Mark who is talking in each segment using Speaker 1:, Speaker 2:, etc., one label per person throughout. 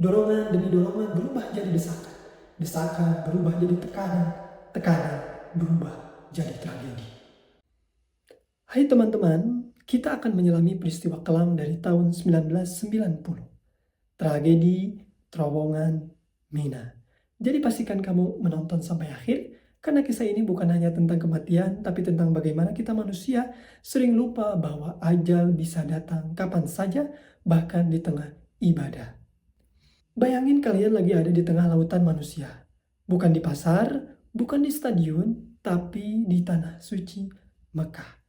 Speaker 1: Dorongan demi dorongan berubah jadi desakan. Desakan berubah jadi tekanan. Tekanan berubah jadi tragedi. Hai teman-teman, kita akan menyelami peristiwa kelam dari tahun 1990. Tragedi terowongan Mina. Jadi pastikan kamu menonton sampai akhir, karena kisah ini bukan hanya tentang kematian, tapi tentang bagaimana kita manusia sering lupa bahwa ajal bisa datang kapan saja, bahkan di tengah ibadah. Bayangin kalian lagi ada di tengah lautan manusia. Bukan di pasar, bukan di stadion, tapi di tanah suci Mekah.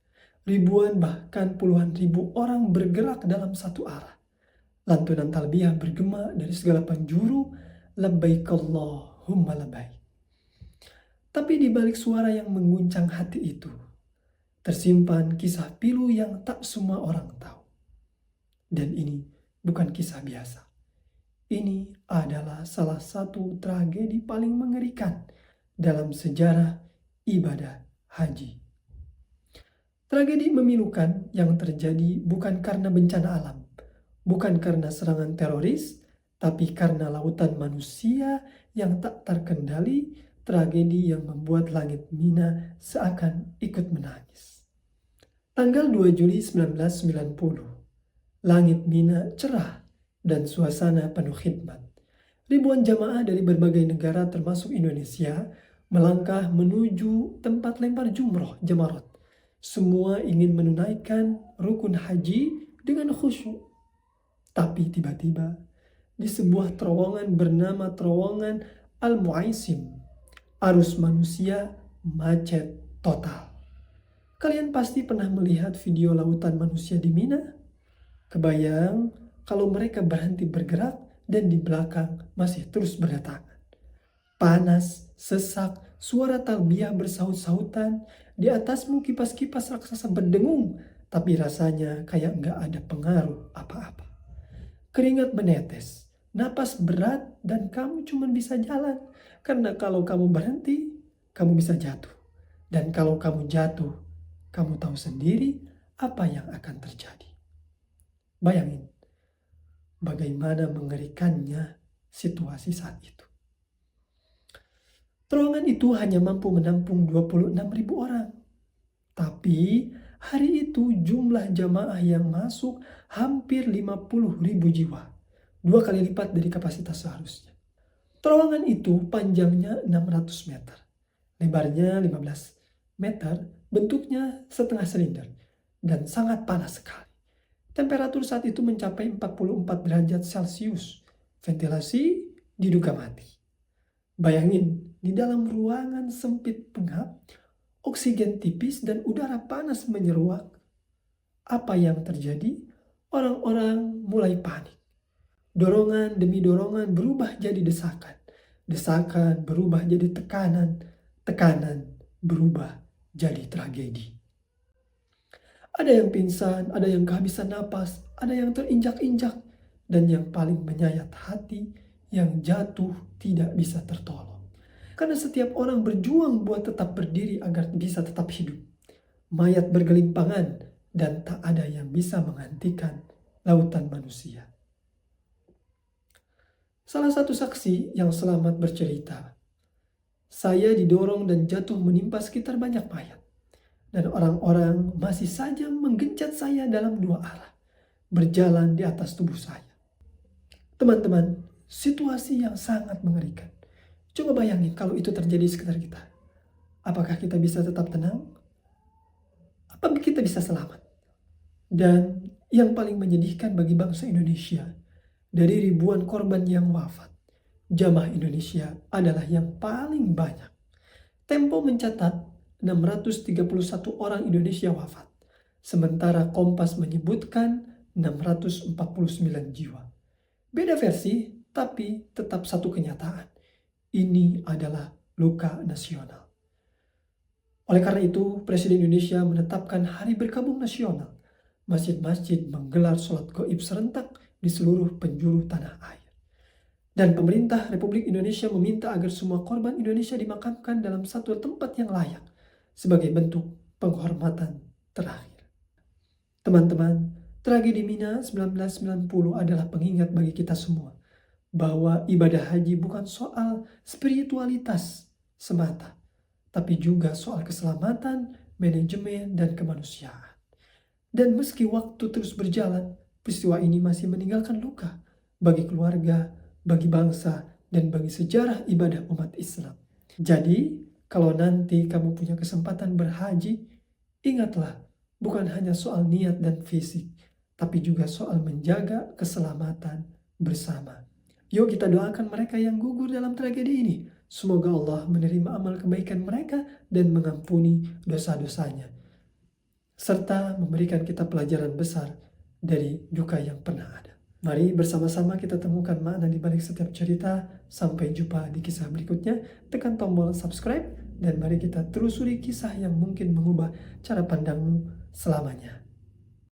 Speaker 1: Ribuan bahkan puluhan ribu orang bergerak dalam satu arah. Lantunan talbiyah bergema dari segala penjuru, labbaik Allahumma labbaik. Tapi di balik suara yang mengguncang hati itu, tersimpan kisah pilu yang tak semua orang tahu. Dan ini bukan kisah biasa. Ini adalah salah satu tragedi paling mengerikan dalam sejarah ibadah haji. Tragedi memilukan yang terjadi bukan karena bencana alam, bukan karena serangan teroris, tapi karena lautan manusia yang tak terkendali, tragedi yang membuat langit Mina seakan ikut menangis. Tanggal 2 Juli 1990, langit Mina cerah dan suasana penuh khidmat. Ribuan jamaah dari berbagai negara termasuk Indonesia melangkah menuju tempat lempar jumroh Jamarot. Semua ingin menunaikan rukun haji dengan khusyuk. Tapi tiba-tiba di sebuah terowongan bernama terowongan Al-Muaisim, arus manusia macet total. Kalian pasti pernah melihat video lautan manusia di Mina? Kebayang kalau mereka berhenti bergerak dan di belakang masih terus berdatangan. Panas, sesak, suara talbiyah bersaut-sautan, di atasmu kipas-kipas raksasa berdengung, tapi rasanya kayak nggak ada pengaruh apa-apa. Keringat menetes, napas berat, dan kamu cuma bisa jalan. Karena kalau kamu berhenti, kamu bisa jatuh. Dan kalau kamu jatuh, kamu tahu sendiri apa yang akan terjadi. Bayangin, bagaimana mengerikannya situasi saat itu. Terowongan itu hanya mampu menampung 26.000 orang. Tapi hari itu jumlah jamaah yang masuk hampir 50.000 jiwa. 2 kali lipat dari kapasitas seharusnya. Terowongan itu panjangnya 600 meter. Lebarnya 15 meter, bentuknya setengah silinder. Dan sangat panas sekali. Temperatur saat itu mencapai 44 derajat Celcius. Ventilasi diduga mati. Bayangin, di dalam ruangan sempit pengap, oksigen tipis dan udara panas menyeruak. Apa yang terjadi? Orang-orang mulai panik. Dorongan demi dorongan berubah jadi desakan. Desakan berubah jadi tekanan. Tekanan berubah jadi tragedi. Ada yang pingsan, ada yang kehabisan napas, ada yang terinjak-injak, dan yang paling menyayat hati, yang jatuh tidak bisa tertolong. Karena setiap orang berjuang buat tetap berdiri agar bisa tetap hidup. Mayat bergelimpangan dan tak ada yang bisa menghentikan lautan manusia. Salah satu saksi yang selamat bercerita, "Saya didorong dan jatuh menimpa sekitar banyak mayat. Dan orang-orang masih saja menggencat saya dalam 2 arah, berjalan di atas tubuh saya." Teman-teman, situasi yang sangat mengerikan. Coba bayangin kalau itu terjadi di sekitar kita. Apakah kita bisa tetap tenang? Apa kita bisa selamat? Dan yang paling menyedihkan bagi bangsa Indonesia, dari ribuan korban yang wafat, jamaah Indonesia adalah yang paling banyak. Tempo mencatat 631 orang Indonesia wafat, sementara Kompas menyebutkan 649 jiwa. Beda versi, tapi tetap satu kenyataan. Ini adalah luka nasional. Oleh karena itu, Presiden Indonesia menetapkan Hari Berkabung Nasional. Masjid-masjid menggelar sholat gaib serentak di seluruh penjuru tanah air. Dan pemerintah Republik Indonesia meminta agar semua korban Indonesia dimakamkan dalam satu tempat yang layak sebagai bentuk penghormatan terakhir. Teman-teman, tragedi Mina 1990 adalah pengingat bagi kita semua bahwa ibadah haji bukan soal spiritualitas semata, tapi juga soal keselamatan, manajemen, dan kemanusiaan. Dan meski waktu terus berjalan, peristiwa ini masih meninggalkan luka bagi keluarga, bagi bangsa, dan bagi sejarah ibadah umat Islam. Jadi, kalau nanti kamu punya kesempatan berhaji, ingatlah, bukan hanya soal niat dan fisik, tapi juga soal menjaga keselamatan bersama. Yuk kita doakan mereka yang gugur dalam tragedi ini. Semoga Allah menerima amal kebaikan mereka dan mengampuni dosa-dosanya, serta memberikan kita pelajaran besar dari duka yang pernah ada. Mari bersama-sama kita temukan makna di balik setiap cerita. Sampai jumpa di kisah berikutnya. Tekan tombol subscribe dan mari kita telusuri kisah yang mungkin mengubah cara pandangmu selamanya.